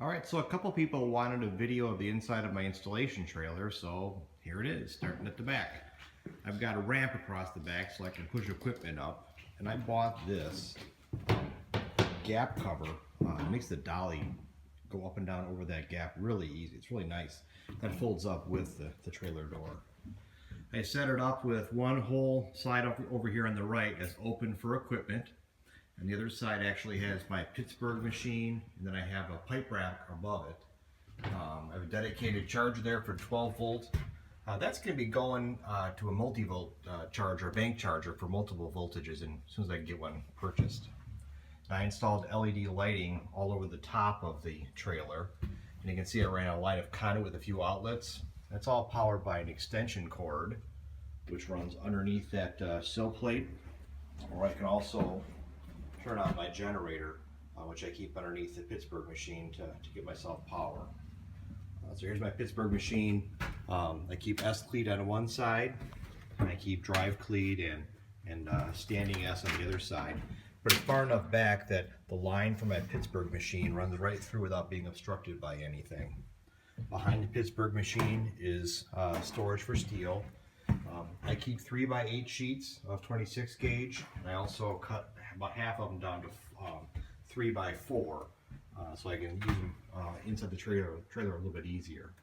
Alright, so a couple people wanted a video of the inside of my installation trailer, so here it is, starting at the back. I've got a ramp across the back so I can push equipment up, and I bought this gap cover. It makes the dolly go up and down over that gap really easy. It's really nice. That folds up with the trailer door. I set it up with one whole side over here on the right as open for equipment, and the other side actually has my Pittsburgh machine, and then I have a pipe rack above it. I have a dedicated charger there for 12 volts. That's going to be going to a multi-volt charger, bank charger for multiple voltages, and as soon as I can get one purchased. I installed LED lighting all over the top of the trailer, and you can see I ran a line of conduit with a few outlets. That's all powered by an extension cord, which runs underneath that sill plate, or I can also turn on my generator, which I keep underneath the Pittsburgh machine to get myself power. So here's my Pittsburgh machine. I keep S cleat on one side, and I keep drive cleat and standing S on the other side. But it's far enough back that the line from my Pittsburgh machine runs right through without being obstructed by anything. Behind the Pittsburgh machine is storage for steel. I keep 3x8 sheets of 26 gauge, and I also cut about half of them down to 3x4, so I can use them inside the trailer a little bit easier.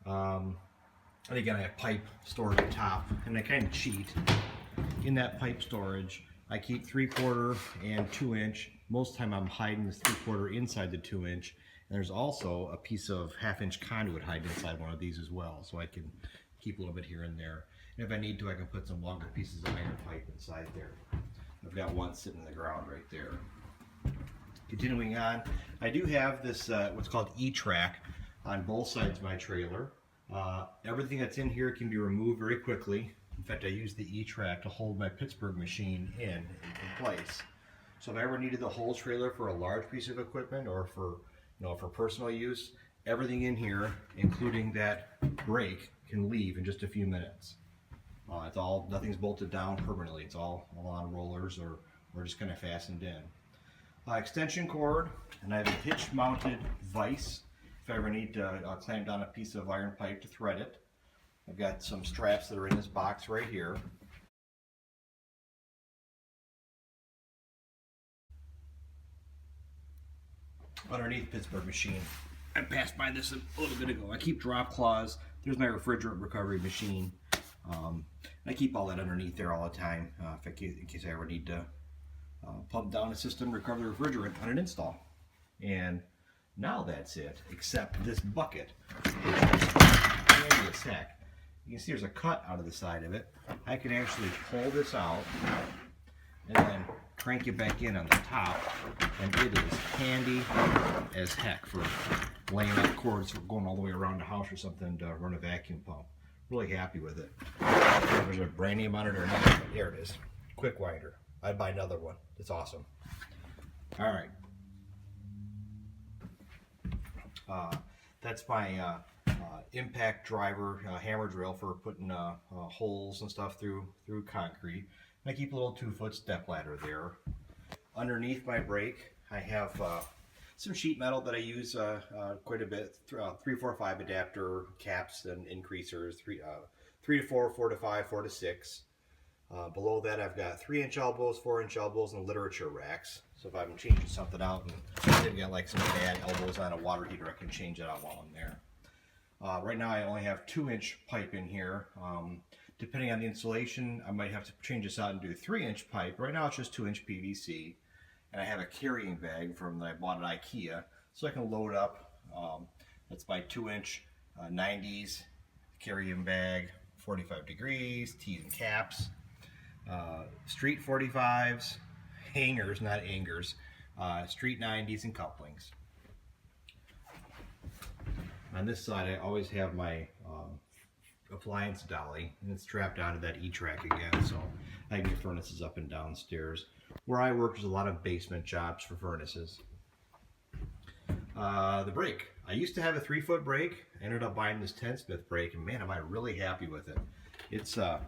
And again, I have pipe stored on top, and I kind of cheat. In that pipe storage, I keep 3/4 and 2-inch. Most of the time I'm hiding this 3/4 inside the 2-inch, and there's also a piece of 1/2-inch conduit hiding inside one of these as well, so I can keep a little bit here and there. And if I need to, I can put some longer pieces of iron pipe inside there. I've got one sitting in the ground right there. Continuing on, I do have this what's called E-track on both sides of my trailer. Everything that's in here can be removed very quickly. In fact, I use the E-track to hold my Pittsburgh machine in place. So if I ever needed the whole trailer for a large piece of equipment or for personal use, everything in here, including that brake, can leave in just a few minutes. Nothing's bolted down permanently. It's all on rollers or just kind of fastened in. Extension cord, and I have a hitch-mounted vise if I ever need to clamp down a piece of iron pipe to thread it. I've got some straps that are in this box right here. Underneath Pittsburgh machine, I passed by this a little bit ago. I keep drop claws. There's my refrigerant recovery machine. I keep all that underneath there all the time in case I ever need to pump down a system, recover the refrigerant on an install. And now that's it, except this bucket, which is handy as heck. You can see there's a cut out of the side of it. I can actually pull this out and then crank it back in on the top, and it is handy as heck for laying out cords for going all the way around the house or something to run a vacuum pump. Really happy with it. There's a brand new monitor now. There it is. Quick winder. I'd buy another one. It's awesome. All right. That's my impact driver hammer drill for putting holes and stuff through concrete. And I keep a little 2-foot step ladder there. Underneath my brake, I have some sheet metal that I use quite a bit. 3-4-5 adapter caps and increasers. 3 to 4, 4 to 5, 4 to 6. Below that, I've got 3-inch elbows, 4-inch elbows, and literature racks. So if I'm changing something out and they've got like some bad elbows on a water heater, I can change that out while I'm there. Right now, I only have 2-inch pipe in here. Depending on the installation, I might have to change this out and do 3-inch pipe. Right now, it's just 2-inch PVC. And I have a carrying bag that I bought at IKEA, so I can load up. That's my 2-inch 90s carrying bag, 45 degrees, T's and caps, street 45s, hangers, not angers, street 90s, and couplings. On this side, I always have my Appliance Dolly, and it's strapped onto that E-track again, so I can get furnaces up and downstairs. Where I work, there's a lot of basement jobs for furnaces. The brake. I used to have a 3-foot brake. I ended up buying this 10-Smith brake, and man, am I really happy with it. It's a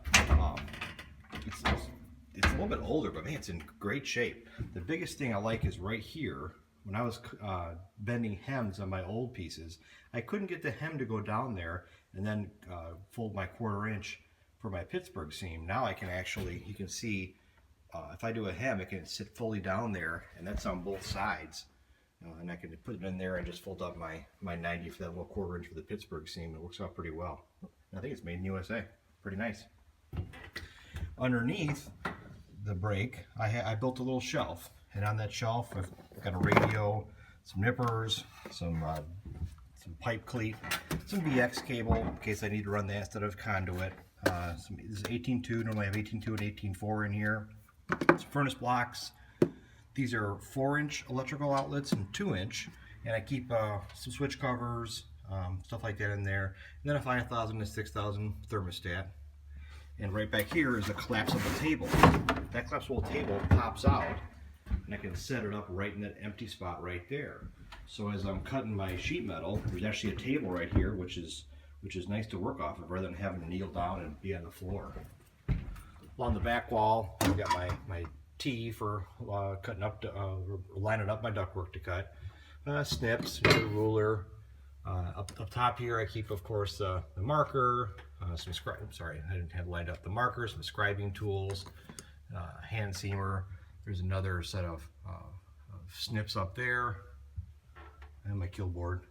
little bit older, but man, it's in great shape. The biggest thing I like is right here, when I was bending hems on my old pieces, I couldn't get the hem to go down there and then fold my 1/4 inch for my Pittsburgh seam. Now I can actually, you can see, if I do a hem, it can sit fully down there, and that's on both sides. And I can put it in there and just fold up my 90 for that little 1/4 inch for the Pittsburgh seam. It works out pretty well. I think it's made in USA. Pretty nice. Underneath the brake, I built a little shelf, and on that shelf I've got a radio, some nippers, some pipe cleat, some BX cable in case I need to run that instead of conduit. This is 18.2. Normally I have 18.2 and 18.4 in here. Some furnace blocks. These are 4-inch electrical outlets and 2-inch, and I keep some switch covers, stuff like that in there. And then a 5,000 to 6,000 thermostat. And right back here is a collapsible table. That collapsible table pops out, and I can set it up right in that empty spot right there. So as I'm cutting my sheet metal, there's actually a table right here, which is nice to work off of rather than having to kneel down and be on the floor. Along the back wall, I've got my T for cutting up, lining up my ductwork to cut. Snips, new ruler. Up top here, I keep, of course, the marker. Sorry, I didn't have lined up the markers, some scribing tools, hand seamer. There's another set of snips up there, and my kill board.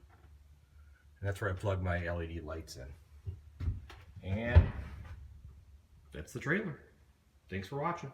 And that's where I plug my LED lights in. And that's the trailer. Thanks for watching.